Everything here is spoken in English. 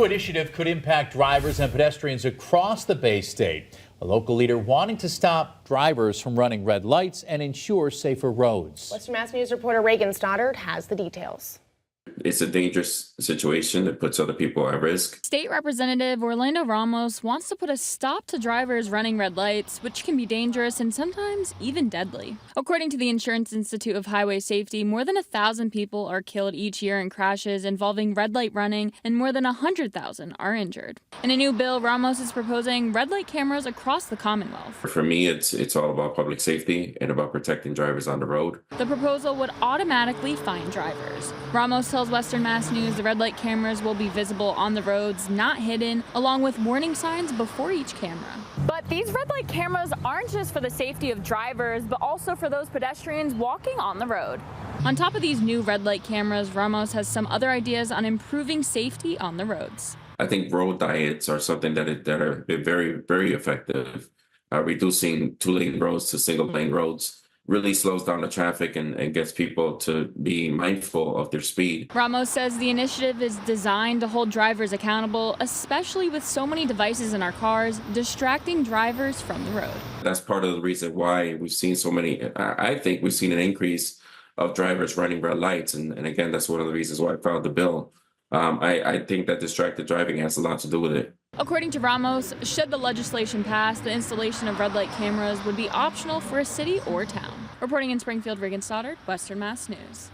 Initiative could impact drivers and pedestrians across the Bay State. A local leader wanting to stop drivers from running red lights and ensure safer roads. Western Mass News reporter Reagan Stoddard has the details. It's a dangerous situation that puts other people at risk. State Representative Orlando Ramos wants to put a stop to drivers running red lights, which can be dangerous and sometimes even deadly. According to the Insurance Institute of Highway Safety, more than 1,000 people are killed each year in crashes involving red light running, and more than 100,000 are injured. In a new bill, Ramos is proposing red light cameras across the Commonwealth. For me, it's all about public safety and about protecting drivers on the road. The proposal would automatically fine drivers. Ramos tells Western Mass News the red light cameras will be visible on the roads, not hidden, along with warning signs before each camera. But these red light cameras aren't just for the safety of drivers, but also for those pedestrians walking on the road. On top of these new red light cameras, Ramos has some other ideas on improving safety on the roads. I think road diets are something that are very, very effective. Reducing two-lane roads to single-lane roads really slows down the traffic and gets people to be mindful of their speed. Ramos says the initiative is designed to hold drivers accountable, especially with so many devices in our cars, distracting drivers from the road. That's part of the reason why we've seen so many, I think we've seen an increase of drivers running red lights. And again, that's one of the reasons why I filed the bill. I think that distracted driving has a lot to do with it. According to Ramos, should the legislation pass, the installation of red light cameras would be optional for a city or town. Reporting in Springfield, Reagan Stoddard, Western Mass News.